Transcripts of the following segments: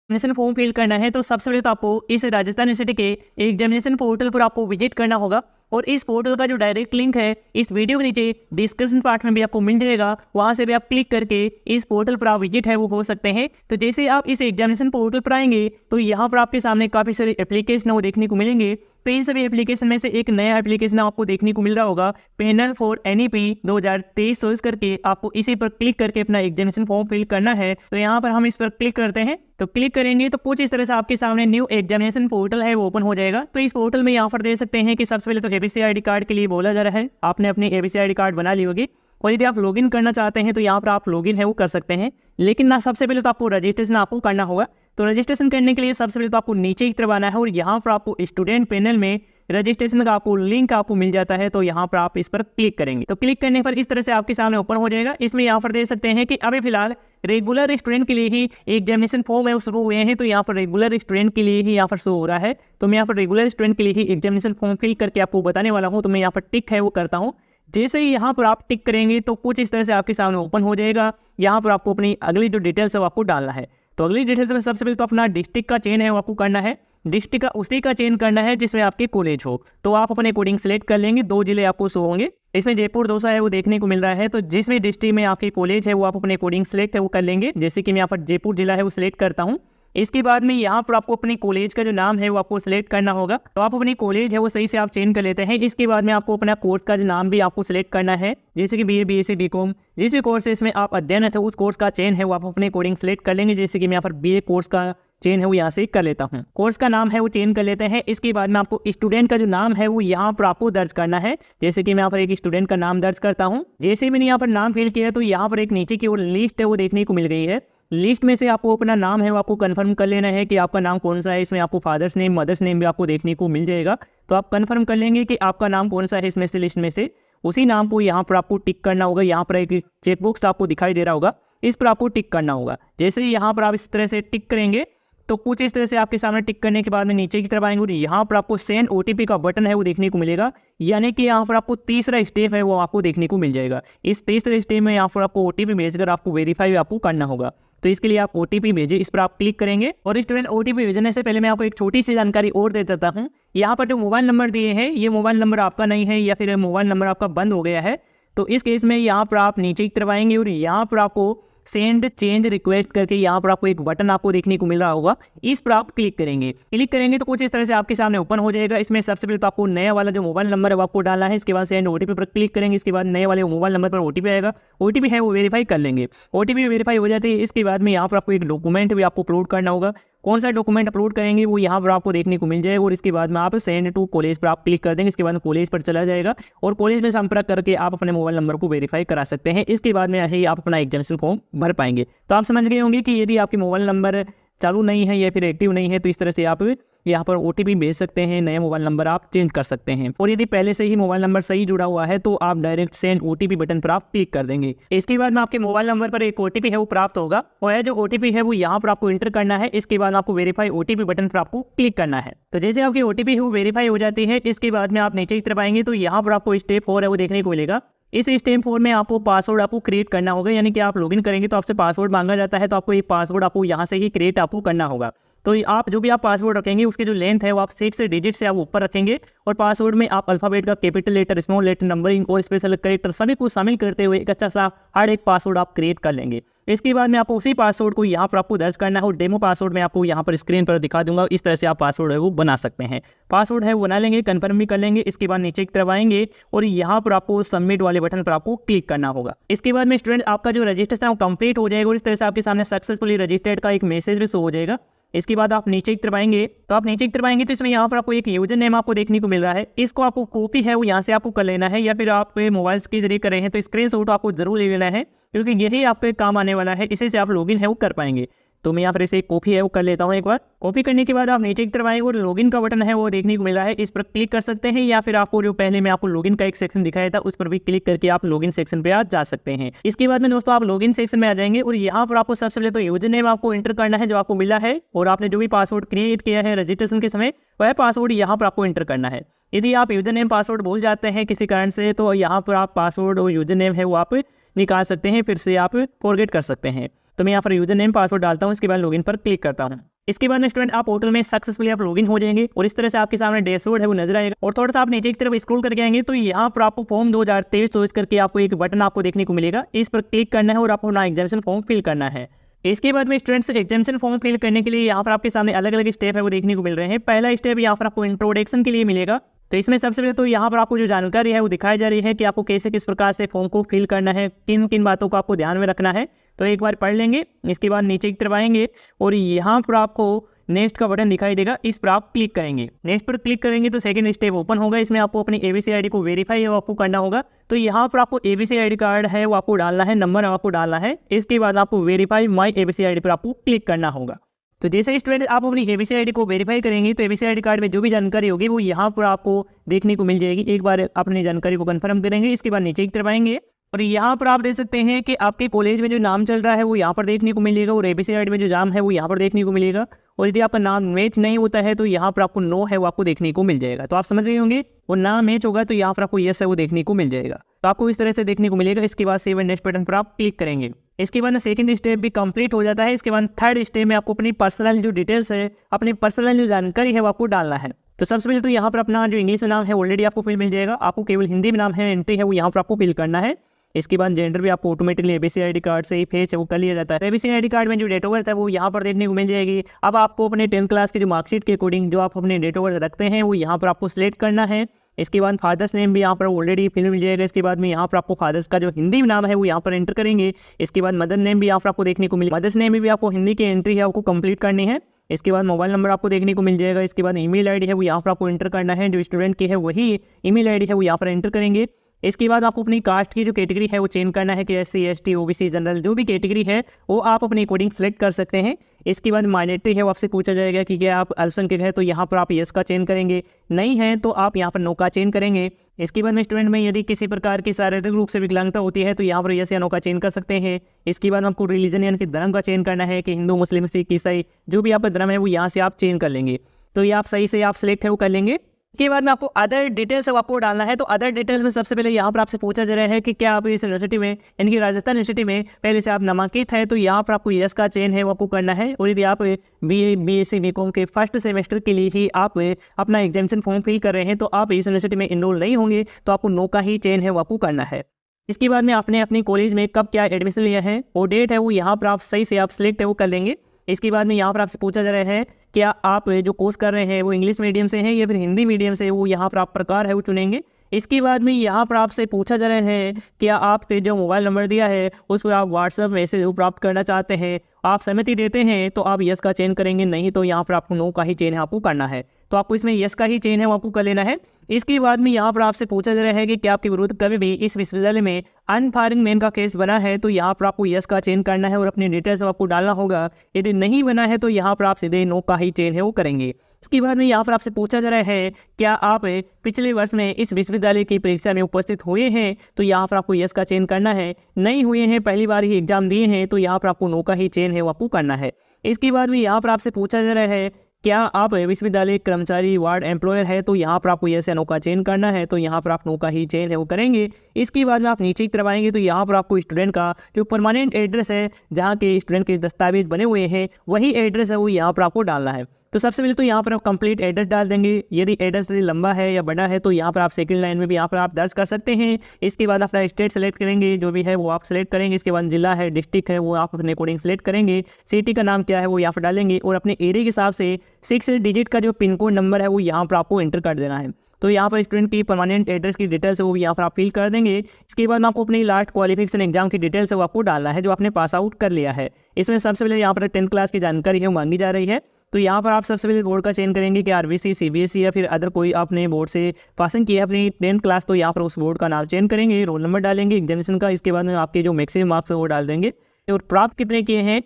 Examination form fill करना है तो सबसे पहले तो आपको इस राजस्थान यूनिवर्सिटी के एग्जामिनेशन पोर्टल पर आपको विजिट करना होगा और इस पोर्टल का जो डायरेक्ट लिंक है इस वीडियो के नीचे डिस्क्रिप्शन पार्ट में भी आपको मिल जाएगा। वहां से भी आप क्लिक करके इस पोर्टल पर आप विजिट है वो हो सकते हैं। तो जैसे आप इस एग्जामिनेशन पोर्टल पर आएंगे तो यहाँ पर आपके सामने काफ़ी सारे एप्लीकेशन वो देखने को मिलेंगे। तो इन सभी एप्लीकेशन में से एक नया एप्लीकेशन आपको देखने को मिल रहा होगा, पैनल फॉर NEP 2023 चॉइस करके आपको इसी पर क्लिक करके अपना एग्जामिनेशन फॉर्म फिल करना है। तो यहाँ पर हम इस पर क्लिक करते हैं। तो क्लिक करेंगे तो कुछ इस तरह से आपके सामने न्यू एग्जामिनेशन पोर्टल है वो ओपन हो जाएगा। तो इस पोर्टल में यहाँ पर देख सकते हैं कि सबसे पहले तो ABC ID कार्ड के लिए बोला जा रहा है। आपने अपनी ABC ID कार्ड बना ली होगी और यदि आप लॉगिन करना चाहते हैं तो यहाँ पर आप लॉगिन है वो कर सकते हैं। लेकिन ना सबसे पहले तो आपको रजिस्ट्रेशन आपको करना होगा। तो रजिस्ट्रेशन करने के लिए सबसे पहले तो आपको नीचे की तरफ आना है और यहाँ पर आपको स्टूडेंट पैनल में रजिस्ट्रेशन का आपको लिंक आपको मिल जाता है। तो यहाँ पर आप इस पर क्लिक करेंगे तो क्लिक करने पर इस तरह से आपके सामने ओपन हो जाएगा। इसमें यहाँ पर देख सकते हैं कि अभी फिलहाल रेगुलर स्टूडेंट के लिए ही एग्जामिनेशन फॉर्म है वो शुरू हुए हैं। तो यहाँ पर रेगुलर स्टूडेंट के लिए ही यहाँ पर शो हो रहा है। तो मैं यहाँ पर रेगुलर स्टूडेंट के लिए ही एग्जामिनेशन फॉर्म फिल करके आपको बताने वाला हूँ। तो मैं यहाँ पर टिक है वो करता हूँ। जैसे ही यहाँ पर आप टिक करेंगे तो कुछ इस तरह से आपके सामने ओपन हो जाएगा। यहाँ पर आपको अपनी अगली जो डिटेल्स है वो आपको डालना है। तो अगली डिटेल्स में सबसे पहले तो अपना डिस्ट्रिक्ट का चयन है वो आपको करना है। डिस्ट्रिक्ट का उसी का चयन करना है जिसमें आपके कॉलेज हो। तो आप अपने अकॉर्डिंग सेलेक्ट कर लेंगे। 2 जिले आपको शो होंगे। इसमें जयपुर दौसा है वो देखने को मिल रहा है। तो जिसमें डिस्ट्रिक्ट में आपके कॉलेज है वो आप अपने अकॉर्डिंग सेलेक्ट है वो कर लेंगे। जैसे कि मैं यहाँ पर जयपुर जिला है वो सिलेक्ट करता हूँ। इसके बाद में यहाँ पर आपको अपने कॉलेज का जो नाम है वो आपको सिलेक्ट करना होगा। तो आप अपनी कॉलेज है वो सही से आप चेंज कर लेते हैं। इसके बाद में आपको अपना कोर्स का जो नाम भी आपको सिलेक्ट करना है। जैसे कि BA BSc BCom जिस भी कोर्स है इसमें आप अध्ययन है उस कोर्स का चयन है वो आप अपने अकॉर्डिंग सेलेक्ट कर लेंगे। जैसे कि मैं यहाँ पर BA कोर्स का चेन है वो यहाँ से कर लेता हूँ। कोर्स का नाम है वो चेंज कर लेते हैं। इसके बाद में आपको स्टूडेंट का जो नाम है वो यहाँ पर आपको दर्ज करना है। जैसे कि मैं यहाँ पर एक स्टूडेंट का नाम दर्ज करता हूँ। जैसे मैंने यहाँ पर नाम फिल किया तो यहाँ पर एक नीचे की ओर लिस्ट है वो देखने को मिल गई है। लिस्ट में से आपको अपना नाम है वो आपको कंफर्म कर लेना है कि आपका नाम कौन सा है। इसमें आपको फादर्स नेम मदर्स नेम भी आपको देखने को मिल जाएगा। तो आप कंफर्म कर लेंगे कि आपका नाम कौन सा है इसमें से लिस्ट में से। उसी नाम को यहाँ पर आपको टिक करना होगा। यहाँ पर एक चेकबॉक्स आपको दिखाई दे रहा होगा, इस पर आपको टिक करना होगा। जैसे ही यहाँ पर आप इस तरह से टिक करेंगे तो कुछ इस तरह से आपके सामने टिक करने के बाद में नीचे की तरफ आएंगे और यहाँ पर आपको सेंड OTP का बटन है वो देखने को मिलेगा। यानी कि यहाँ पर आपको तीसरा स्टेप है वो आपको देखने को मिल जाएगा। इस तीसरे स्टेप में यहाँ पर आपको OTP भेजकर आपको वेरीफाई आपको करना होगा। तो इसके लिए आप OTP भेजिए, इस पर आप क्लिक करेंगे। और स्टूडेंट OTP भेजने से पहले मैं आपको एक छोटी सी जानकारी और दे देता हूँ। यहाँ पर जो मोबाइल नंबर दिए हैं ये मोबाइल नंबर आपका नहीं है या फिर मोबाइल नंबर आपका बंद हो गया है। तो इस केस में यहाँ पर आप नीचे की तरफ आएंगे और यहाँ पर आपको सेंड चेंज रिक्वेस्ट करके यहाँ पर आपको एक बटन आपको देखने को मिल रहा होगा, इस पर आप क्लिक करेंगे। क्लिक करेंगे तो कुछ इस तरह से आपके सामने ओपन हो जाएगा। इसमें सबसे पहले तो आपको नया वाला जो मोबाइल नंबर है वो आपको डालना है। इसके बाद सेंड OTP पर क्लिक करेंगे। इसके बाद नए वाले मोबाइल नंबर पर OTP आएगा। OTP है वो वेरीफाई कर लेंगे। OTP वेरीफाई हो जाती है। इसके बाद में यहाँ पर आपको एक डॉक्यूमेंट भी आपको अपलोड करना होगा। कौन सा डॉक्यूमेंट अपलोड करेंगे वो यहाँ पर आपको देखने को मिल जाएगा। और इसके बाद में आप सेंड टू कॉलेज पर आप क्लिक कर देंगे। इसके बाद कॉलेज पर चला जाएगा और कॉलेज में संपर्क करके आप अपने मोबाइल नंबर को वेरीफाई करा सकते हैं। इसके बाद में ही आप अपना एग्जामिनेशन फॉर्म भर पाएंगे। तो आप समझ गए होंगे कि यदि आपके मोबाइल नंबर चालू नहीं है या फिर एक्टिव नहीं है तो इस तरह से आप यहाँ पर OTP भेज सकते हैं। नया मोबाइल नंबर आप चेंज कर सकते हैं। और यदि पहले से ही मोबाइल नंबर सही जुड़ा हुआ है तो आप डायरेक्ट सेंड OTP बटन पर आप क्लिक कर देंगे। इसके बाद में आपके मोबाइल नंबर पर एक OTP है वो प्राप्त होगा और यह जो OTP है वो यहाँ पर आपको इंटर करना है। इसके बाद आपको वेरीफाई OTP बटन पर आपको क्लिक करना है। तो जैसे आपकी OTP है वो वेरीफाई हो जाती है इसके बाद में आप नीचे की तरफ आएंगे तो यहाँ पर आपको स्टेप 4 है वो देखने को मिलेगा। इस स्टेप 4 में आपको पासवर्ड आपको क्रिएट करना होगा। यानी कि आप लॉगिन करेंगे तो आपसे पासवर्ड मांगा जाता है। तो आपको ये पासवर्ड आपको यहाँ से ही क्रिएट आपको करना होगा। तो आप जो भी आप पासवर्ड रखेंगे उसके जो लेंथ है वो आप 6 डिजिट से आप ऊपर रखेंगे और पासवर्ड में आप अल्फाबेट का capital letter small letter numbering और स्पेशल कैरेक्टर सभी को शामिल करते हुए एक अच्छा सा हर एक पासवर्ड आप क्रिएट कर लेंगे। इसके बाद में आपको उसी पासवर्ड को यहाँ पर आपको दर्ज करना है और डेमो पासवर्ड में आपको यहाँ पर स्क्रीन पर दिखा दूंगा। इस तरह से आप पासवर्ड है वो बना सकते हैं। पासवर्ड है वो बना लेंगे, कन्फर्म भी कर लेंगे। इसके बाद नीचे की तरफ आएंगे और यहाँ पर आपको सबमिट वाले बटन पर आपको क्लिक करना होगा। इसके बाद में स्टूडेंट आपका जो रजिस्ट्रेशन है वो कंप्लीट हो जाएगा और इस तरह से आपके सामने सक्सेसफुली रजिस्टर्ड का एक मैसेज भी शो हो जाएगा। इसके बाद आप नीचे की तरफ आएंगे तो इसमें यहाँ पर आपको एक यूजर नेम आपको देखने को मिल रहा है। इसको आपको कॉपी है वो यहाँ से आपको कर लेना है या फिर आप मोबाइल के जरिए कर रहे हैं तो स्क्रीनशॉट आपको जरूर ले लेना है क्योंकि यही आपके काम आने वाला है। इसी से आप लॉगिन है वो कर पाएंगे। तो मैं यहाँ पर इसे कॉपी है वो कर लेता हूँ। एक बार कॉपी करने के बाद आप नीचे की तरफ आएंगे और लॉगिन का बटन है वो देखने को मिल रहा है, इस पर क्लिक कर सकते हैं या फिर आपको जो पहले मैं आपको लॉगिन का एक सेक्शन दिखाया था उस पर भी क्लिक करके आप लॉगिन सेक्शन पे आ जा सकते हैं। इसके बाद में दोस्तों आप लॉगिन सेक्शन में आ जाएंगे और यहाँ पर आपको सबसे पहले तो यूजर नेम आपको एंटर करना है जो आपको मिला है और आपने जो भी पासवर्ड क्रिएट किया है रजिस्ट्रेशन के समय वह पासवर्ड यहाँ पर आपको एंटर करना है। यदि आप यूजर नेम पासवर्ड भूल जाते हैं किसी कारण से तो यहाँ पर आप पासवर्ड और यूजर नेम है वो आप निकाल सकते हैं, फिर से आप फॉरगेट कर सकते हैं। तो मैं यहाँ पर यूजर नेम पासवर्ड डालता हूँ, इसके बाद लॉगिन पर क्लिक करता हूँ। इसके बाद में स्टूडेंट आप पोर्टल में सक्सेसफुली आप लॉगिन हो जाएंगे और इस तरह से आपके सामने डैशबोर्ड है वो नजर आएगा। और थोड़ा सा आप नीचे की तरफ स्क्रॉल करके आएंगे तो यहाँ पर आपको फॉर्म 2023-24 करके आपको एक बटन आपको देखने को मिलेगा। इस पर क्लिक करना है और आपको अपना एग्जामिनेशन फॉर्म फिल करना है। इसके बाद में स्टूडेंट्स एग्जामिनेशन फॉर्म फिल करने के लिए यहाँ पर आपके सामने अलग अलग स्टेप है वो देखने को मिल रहे हैं। पहला स्टेप यहाँ पर आपको इंट्रोडक्शन के लिए मिलेगा। तो इसमें सबसे पहले तो यहाँ पर आपको जो जानकारी है वो दिखाई जा रही है कि आपको कैसे किस प्रकार से फॉर्म को फिल करना है, किन किन बातों को आपको ध्यान में रखना है। तो एक बार पढ़ लेंगे, इसके बाद नीचे की तरफ आएंगे और यहाँ पर आपको नेक्स्ट का बटन दिखाई देगा, इस पर आप क्लिक करेंगे। नेक्स्ट पर क्लिक करेंगे तो सेकंड स्टेप ओपन होगा। इसमें आपको अपनी एबीसी आईडी को वेरीफाई है वो आपको करना होगा। तो यहाँ पर आपको एबीसी आईडी कार्ड है वो आपको डालना है, नंबर आपको डालना है। इसके बाद आपको वेरीफाई माई एबीसी आईडी पर आपको क्लिक करना होगा। तो जैसे स्टूडेंट आप अपनी एबीसी आईडी को वेरीफाई करेंगे तो एबीसी आईडी कार्ड में जो भी जानकारी होगी वो यहाँ पर आपको देखने को मिल जाएगी। एक बार अपनी जानकारी को कंफर्म करेंगे, इसके बाद नीचे की तरफ आएंगे और यहाँ पर आप देख सकते हैं कि आपके कॉलेज में जो नाम चल रहा है वो यहाँ पर देखने को मिलेगा और एबीसी आईडी में जो नाम है वो यहाँ पर देखने को मिलेगा। और यदि आपका नाम मैच नहीं होता है तो यहाँ पर आपको नो है वो आपको देखने को मिल जाएगा। तो आप समझ गए होंगे, वो ना मैच होगा तो यहाँ पर आपको यस है वो देखने को मिल जाएगा। तो आपको इस तरह से देखने को मिलेगा। इसके बाद सेव एंड नेक्स्ट बटन पर आप क्लिक करेंगे। इसके बाद सेकंड स्टेप भी कंप्लीट हो जाता है। इसके बाद थर्ड स्टेप में आपको अपनी पर्सनल जो डिटेल्स है, अपनी पर्सनल जो जानकारी है वो आपको डालना है। तो सबसे पहले तो यहाँ पर अपना जो इंग्लिश में नाम है ऑलरेडी आपको फिल मिल जाएगा। आपको केवल हिंदी में नाम है एंट्री है वो यहाँ पर आपको फिल करना है। इसके बाद जेंडर भी आपको ऑटोमेटिकली एबीसी आईडी कार्ड से ही फेच है वो कर लिया जाता है। एबीसी आईडी कार्ड में जो डेट ऑफ बर्थ है वो यहाँ पर देखने को मिल जाएगी। अब आपको अपने 10th क्लास की जो मार्कशीट के अकॉर्डिंग जो आप अपने डेट ऑफ बर्थ रखते हैं वो यहाँ पर आपको सिलेक्ट करना है। इसके बाद फादर्स नेम भी यहाँ पर ऑलरेडी फिल मिल जाएगा। इसके बाद में यहाँ पर आपको फादर्स का जो हिंदी नाम है वो यहाँ पर एंटर करेंगे। इसके बाद मदर नेम भी यहाँ पर आपको देखने को मिलेगा। मदर्स नेम में भी आपको हिंदी की एंट्री है आपको कंप्लीट करनी है। इसके बाद मोबाइल नंबर आपको देखने को मिल जाएगा। इसके बाद ईमेल आईडी है वो यहाँ पर आपको एंटर करना है। जो स्टूडेंट की है वही ईमेल आईडी है वो यहाँ पर एंटर करेंगे। इसके बाद आपको अपनी कास्ट की जो कैटेगरी है वो चेंज करना है कि SC ST OBC जनरल जो भी कैटेगरी है वो आप अपने अकॉर्डिंग सेलेक्ट कर सकते हैं। इसके बाद माइनॉरिटी है वो आपसे पूछा जाएगा कि क्या आप अल्पसंख्यक है, तो यहाँ पर आप यस का चेंज करेंगे, नहीं है तो आप यहाँ पर नो का चेंज करेंगे। इसके बाद में स्टूडेंट में यदि किसी प्रकार की शारीरिक रूप से विकलांगता होती है तो यहाँ पर यस या नो का चेंज कर सकते हैं। इसके बाद आपको रिलीजन यानी कि धर्म का चेंज करना है कि हिंदू मुस्लिम सिख ईसाई जो भी आपका धर्म है वो यहाँ से आप चेंज कर लेंगे। तो ये आप सही से आप सिलेक्ट है वो कर लेंगे। के बाद में आपको अदर डिटेल्स आपको डालना है। तो अदर डिटेल्स में सबसे पहले यहाँ पर आपसे पूछा जा रहा है कि क्या आप इस यूनिवर्सिटी में यानी कि राजस्थान यूनिवर्सिटी में पहले से आप नामांकित है, तो यहाँ पर आपको यस का चयन है वो आपको करना है। और यदि आप BSc BCom के फर्स्ट सेमेस्टर के लिए ही आप अपना एग्जामिनेशन फॉर्म फिल कर रहे हैं तो आप इस यूनिवर्सिटी में इनरोल नहीं होंगे तो आपको नो का ही चयन है वो आपको करना है। इसके बाद में आपने अपने कॉलेज में कब क्या एडमिशन लिया है वो डेट है वो यहाँ पर आप सही से आप सिलेक्ट है वो कर लेंगे। इसके बाद में यहाँ पर आपसे पूछा जा रहा है क्या आप जो कोर्स कर रहे हैं वो इंग्लिश मीडियम से है या फिर हिंदी मीडियम से, वो यहाँ पर आप प्रकार है वो चुनेंगे। इसके बाद में यहाँ पर आपसे पूछा जा रहा है क्या आपके जो मोबाइल नंबर दिया है उस पर आप व्हाट्सएप मैसेज प्राप्त करना चाहते हैं, आप सहमति देते हैं तो आप यस का चयन करेंगे, नहीं तो यहाँ पर आपको नो का ही चयन है आपको करना है। तो आपको इसमें यस का ही चयन है वो आपको कर लेना है। इसके बाद में यहाँ पर आपसे पूछा जा रहा है कि क्या आपके विरुद्ध कभी भी इस विश्वविद्यालय में अनफायरिंग मैन का केस बना है, तो यहाँ पर आपको यस का चयन करना है और अपनी डिटेल्स आपको डालना होगा। यदि नहीं बना है तो यहाँ पर आप सीधे नो का ही चयन है वो करेंगे। इसके बाद में यहाँ पर आपसे पूछा जा रहा है क्या आप पिछले वर्ष में इस विश्वविद्यालय की परीक्षा में उपस्थित हुए हैं, तो यहाँ पर आपको यस का चयन करना है। नहीं हुए हैं, पहली बार ही एग्जाम दिए हैं, तो यहाँ पर आपको नो का ही चयन है वो आपको करना है। इसके बाद में यहाँ पर आपसे पूछा जा रहा है क्या आप विश्वविद्यालय कर्मचारी वार्ड एम्प्लॉयर है, तो यहाँ पर आपको यस या नो का चयन करना है, तो यहाँ पर आप नो का ही चयन है वो करेंगे। इसके बाद में आप नीचे की तरफ आएंगे तो यहाँ पर आपको स्टूडेंट का जो परमानेंट एड्रेस है जहाँ के स्टूडेंट के दस्तावेज बने हुए हैं वही एड्रेस है वो यहाँ पर आपको डालना है। तो सबसे पहले तो यहाँ पर आप कंप्लीट एड्रेस डाल देंगे। यदि एड्रेस लंबा है या बड़ा है तो यहाँ पर आप सेकंड लाइन में भी यहाँ पर आप दर्ज कर सकते हैं। इसके बाद अपना स्टेट सेलेक्ट करेंगे, जो भी है वो आप सेलेक्ट करेंगे। इसके बाद जिला है, डिस्ट्रिक्ट है, वो आप अपने अकॉर्डिंग सेलेक्ट करेंगे। सिटी का नाम क्या है वो यहाँ पर डालेंगे और अपने एरिया के हिसाब से 6 डिजिट का जो पिन कोड नंबर है वो यहाँ पर आपको एंटर कर देना है। तो यहाँ पर स्टूडेंट की परमानेंट एड्रेस की डिटेल्स है वो यहाँ पर आप फिल कर देंगे। इसके बाद आपको अपनी लास्ट क्वालिफिकेशन एग्जाम की डिटेल्स है वो आपको डालना है जो आपने पास आउट कर लिया है। इसमें सबसे पहले यहाँ पर 10th क्लास की जानकारी है वो मांगी जा रही है। तो यहाँ पर आप सबसे पहले बोर्ड का चयन करेंगे कि RBC CBSE या फिर अदर कोई आपने बोर्ड से पासिंग किया है अपनी 10th क्लास, तो यहाँ पर उस बोर्ड का नाम चयन करेंगे, रोल नंबर डालेंगे एग्जामिनेशन का। इसके बाद में आपके जो मैक्सिमम मार्क्स है वो डाल देंगे और प्राप्त कितने किए हैं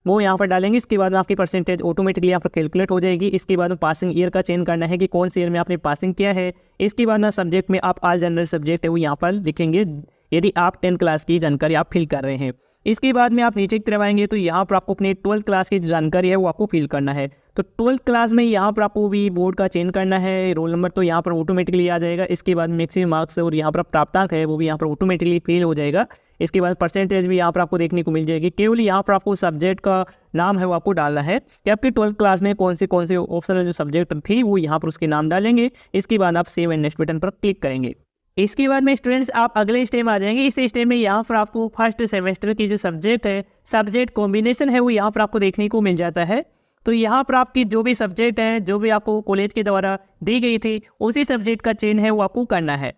वो यहाँ पर डालेंगे। इसके बाद में आपकी परसेंटेज ऑटोमेटिकली यहाँ पर कैलकुलेट हो जाएगी। इसके बाद में पासिंग ईयर का चयन करना है कि कौन से ईयर में आपने पासिंग किया है। इसके बाद में सब्जेक्ट में आप ऑल जनरल सब्जेक्ट है वो यहाँ पर लिखेंगे यदि आप 10th क्लास की जानकारी आप फिल कर रहे हैं। इसके बाद में आप नीचे की तरफ आएंगे तो यहाँ पर आपको अपने 12th क्लास की जो जानकारी है वो आपको फिल करना है। तो 12th क्लास में यहाँ पर आपको भी बोर्ड का चयन करना है, रोल नंबर तो यहाँ पर ऑटोमेटिकली आ जाएगा। इसके बाद मैक्सिमम मार्क्स और यहाँ पर प्राप्तांक है वो भी यहाँ पर ऑटोमेटिकली फिल हो जाएगा। इसके बाद परसेंटेज भी यहाँ पर आपको देखने को मिल जाएगी। केवल यहाँ पर आपको सब्जेक्ट का नाम है वो आपको डालना है कि आपकी 12th क्लास में कौन से ऑप्शनल जो सब्जेक्ट थी वो यहाँ पर उसके नाम डालेंगे। इसके बाद आप सेव एंड नेक्स्ट बटन पर क्लिक करेंगे। इसके बाद में स्टूडेंट्स आप अगले स्टेप में आ जाएंगे। इस स्टेप में यहाँ पर आपको फर्स्ट सेमेस्टर की जो सब्जेक्ट है, सब्जेक्ट कॉम्बिनेशन है वो यहाँ पर आपको देखने को मिल जाता है। तो यहाँ पर आपकी जो भी सब्जेक्ट है, जो भी आपको कॉलेज के द्वारा दी गई थी, उसी सब्जेक्ट का चेंज है वो आपको करना है।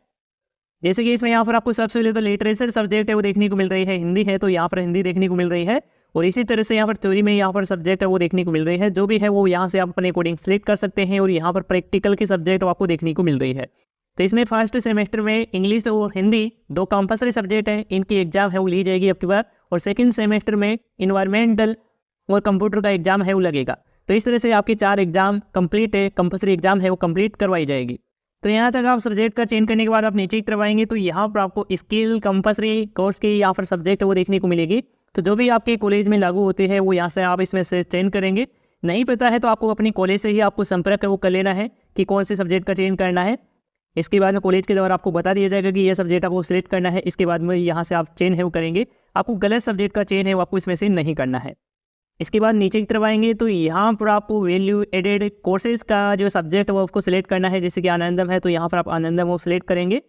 जैसे कि इसमें यहाँ पर आपको सबसे पहले तो लिटरेचर सब्जेक्ट है वो देखने को मिल रही है, हिंदी है तो यहाँ पर हिंदी देखने को मिल रही है। और इसी तरह से यहाँ पर थ्योरी में यहाँ पर सब्जेक्ट है वो देखने को मिल रही है। जो भी है वो यहाँ से आप अपने अकॉर्डिंग सेलेक्ट कर सकते हैं। और यहाँ पर प्रैक्टिकल की सब्जेक्ट आपको देखने को मिल रही है। तो इसमें फर्स्ट सेमेस्टर में इंग्लिश और हिंदी 2 कंपलसरी सब्जेक्ट हैं, इनकी एग्जाम है वो ली जाएगी आपकी बार। और सेकंड सेमेस्टर में इन्वायरमेंटल और कंप्यूटर का एग्जाम है वो लगेगा। तो इस तरह से आपके 4 एग्जाम कंप्लीट है, कंपलसरी एग्जाम है वो कंप्लीट करवाई जाएगी। तो यहाँ तक आप सब्जेक्ट का चेंज करने के बाद आप नीचे की तरफ आएंगे तो यहाँ पर आपको स्किल कंपलसरी कोर्स की यहाँ पर सब्जेक्ट है वो देखने को मिलेगी। तो जो भी आपके कॉलेज में लागू होते हैं वो यहाँ से आप इसमें से चेंज करेंगे। नहीं पता है तो आपको अपनी कॉलेज से ही आपको संपर्क है वो कर लेना है कि कौन से सब्जेक्ट का चेंज करना है। इसके बाद में कॉलेज के द्वारा आपको बता दिया जाएगा कि यह सब्जेक्ट आपको सिलेक्ट करना है। इसके बाद में यहाँ से आप चेंज है वो करेंगे। आपको गलत सब्जेक्ट का चेंज है वो आपको इसमें से नहीं करना है। इसके बाद नीचे की तरफ आएंगे तो यहाँ पर आपको वैल्यू एडेड कोर्सेज का जो सब्जेक्ट है वो आपको सिलेक्ट करना है। जैसे कि आनंदम है तो यहाँ पर आप आनंदम वो सिलेक्ट करेंगे।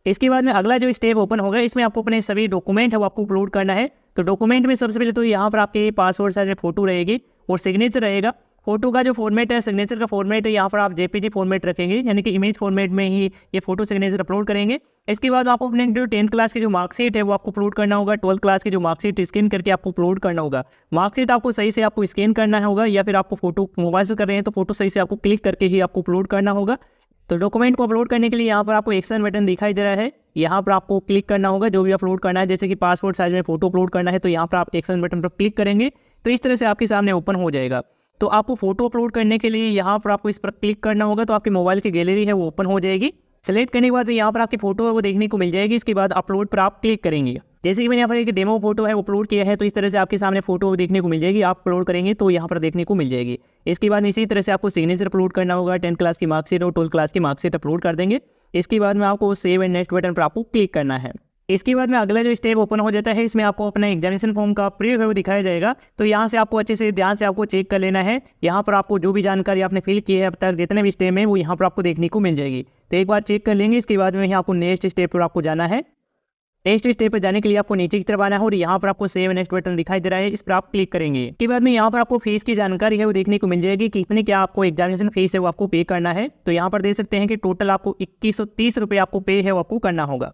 इसके बाद में अगला जो स्टेप ओपन होगा, इसमें आपको अपने सभी डॉक्यूमेंट है वो आपको अपलोड करना है। तो डॉक्यूमेंट में सबसे पहले तो यहाँ पर आपके पासपोर्ट साइज में फ़ोटो रहेगी और सिग्नेचर रहेगा। फोटो का जो फॉर्मेट है, सिग्नेचर का फॉर्मेट है, यहाँ पर आप जेपीजी फॉर्मेट रखेंगे, यानी कि इमेज फॉर्मेट में ही ये फोटो सिग्नेचर अपलोड करेंगे। इसके बाद आपको अपने जो 10th क्लास की जो मार्कशीट है वो आपको अपलोड करना होगा। 12th क्लास की जो मार्कशीट स्कैन करके आपको अपलोड करना होगा। मार्कशीट आपको सही से आपको स्कैन करना होगा, या फिर आपको फोटो मोबाइल से कर रहे हैं तो फोटो सही से आपको क्लिक करके ही आपको अपलोड करना होगा। तो डॉक्यूमेंट को अपलोड करने के लिए यहाँ पर आपको एक्शन बटन दिखाई दे रहा है, यहाँ पर आपको क्लिक करना होगा। जो भी अपलोड करना है, जैसे कि पासपोर्ट साइज में फोटो अपलोड करना है तो यहाँ पर आप एक्शन बटन पर क्लिक करेंगे तो इस तरह से आपके सामने ओपन हो जाएगा। तो आपको फोटो अपलोड करने के लिए यहाँ पर आपको इस पर क्लिक करना होगा तो आपकी मोबाइल की गैलरी है वो ओपन हो जाएगी। सेलेक्ट करने के बाद यहाँ पर आपकी फोटो है वो देखने को मिल जाएगी। इसके बाद अपलोड पर आप क्लिक करेंगे। जैसे कि मैंने यहाँ पर एक डेमो फोटो है वो अपलोड किया है तो इस तरह से आपके सामने फोटो देखने को मिल जाएगी। आप अपलोड करेंगे तो यहाँ पर देखने को मिल जाएगी। इसके बाद इसी तरह से आपको सिग्नेचर अपलोड करना होगा। 10th क्लास की मार्कशीट और 12th क्लास की मार्कशीट अपलोड कर देंगे। इसके बाद में आपको सेव एंड नेक्स्ट बटन पर आपको क्लिक करना है। इसके बाद में अगला जो स्टेप ओपन हो जाता है, इसमें आपको अपना एग्जामिनेशन फॉर्म का प्रीव्यू है वो दिखाया जाएगा। तो यहाँ से आपको अच्छे से ध्यान से आपको चेक कर लेना है। यहाँ पर आपको जो भी जानकारी आपने फिल की है अब तक जितने भी स्टेप में वो यहाँ पर आपको देखने को मिल जाएगी। तो एक बार चेक कर लेंगे। इसके बाद में यहाँ आपको नेक्स्ट स्टेप पर आपको जाना है। नेक्स्ट स्टेप पर जाने के लिए आपको नीचे की तरफ आना है और यहाँ पर आपको सेव नेक्स्ट बटन दिखाई दे रहा है, इस पर आप क्लिक करेंगे। इसके बाद में यहाँ पर आपको फीस की जानकारी है वो देखने को मिल जाएगी कि कितने क्या आपको एग्जामिनेशन फीस है वो आपको पे करना है। तो यहाँ पर देख सकते हैं कि टोटल आपको 2130 रुपये आपको पे है वो आपको करना होगा।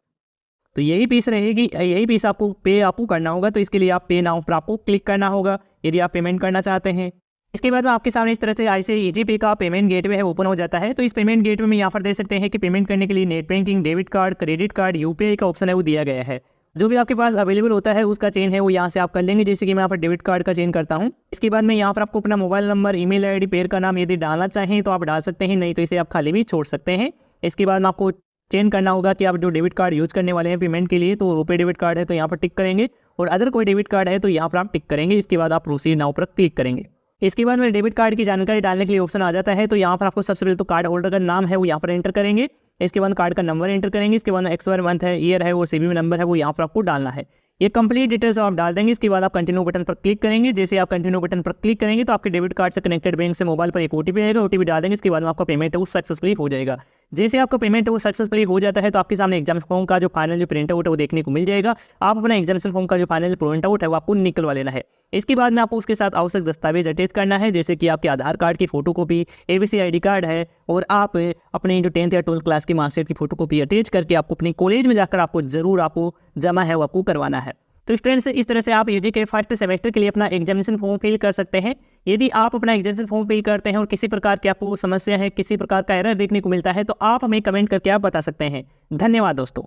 तो यही फीस रहेगी, यही फीस आपको पे आपको करना होगा। तो इसके लिए आप पे नाउ पर आपको क्लिक करना होगा यदि आप पेमेंट करना चाहते हैं। इसके बाद आपके सामने इस तरह से ICICI ईजी पे का पेमेंट गेटवे है ओपन हो जाता है। तो इस पेमेंट गेटवे में यहाँ पर देख सकते हैं कि पेमेंट करने के लिए net banking, debit card, credit card, UPI का ऑप्शन है वो दिया गया है। जो भी आपके पास अवेलेबल होता है उसका चेंज है वो यहाँ से आप कर लेंगे। जैसे कि मैं यहाँ पर डेबिट कार्ड का चेंज करता हूँ। इसके बाद में यहाँ पर आपको अपना mobile number, email ID, pair का नाम यदि डालना चाहें तो आप डाल सकते हैं, नहीं तो इसे आप खाली भी छोड़ सकते हैं। इसके बाद में आपको चेंज करना होगा कि आप जो डेबिट कार्ड यूज़ करने वाले हैं पेमेंट के लिए, तो रुपए डेबिट कार्ड है तो यहाँ पर टिक करेंगे, और अदर कोई डेबिट कार्ड है तो यहाँ पर आप टिक करेंगे। इसके बाद आप प्रोसीड नाउ पर क्लिक करेंगे। इसके बाद में डेबिट कार्ड की जानकारी डालने के लिए ऑप्शन आ जाता है। तो यहाँ पर आपको सबसे पहले तो कार्ड होल्डर का नाम है वो यहाँ पर एंटर करेंगे। इसके बाद कार्ड का नंबर एंटर करेंगे। इसके बाद एक्सपायर मंथ है, ईयर है और CVV नंबर है वो यहाँ पर आपको डालना है। ये कंप्लीट डिटेल्स आप डाल देंगे। इसके बाद आप कंटिन्यू बटन पर क्लिक करेंगे। जैसे आप कंटिन्यू बटन पर क्लिक करेंगे तो आपके डेबिट कार्ड से कनेक्टेड बैंक से मोबाइल पर एक OTP आएगा। OTP डाल देंगे। इसके बाद में आपका पेमेंट है वो सक्सेसफुली हो जाएगा। जैसे आपका पेमेंट है वो सक्सेसफुली हो जाता है तो आपके सामने एग्जाम फॉर्म का जो फाइनल जो प्रिंट आउट है वो देखने को मिल जाएगा। आप अपना एग्जामिनेशन फॉर्म का जो फाइनल प्रिंट आउट है वो आपको निकलवा लेना है। इसके बाद में आपको उसके साथ आवश्यक दस्तावेज अटैच करना है, जैसे कि आपके आधार कार्ड की फोटोकॉपी, ABC ID कार्ड है, और आप अपनी जो 10th या 12th क्लास की मार्कशीट की फोटोकॉपी अटैच करके आपको अपनी कॉलेज में जाकर आपको जरूर आपको जमा है वो आपको करवाना है। तो स्टूडेंट्स इस तरह से आप UG के फर्स्ट सेमेस्टर के लिए अपना एग्जामिनेशन फॉर्म फिल कर सकते हैं। यदि आप अपना एग्जामिनेशन फॉर्म फिल करते हैं और किसी प्रकार की आपको समस्या है, किसी प्रकार का एरर देखने को मिलता है तो आप हमें कमेंट करके आप बता सकते हैं। धन्यवाद दोस्तों।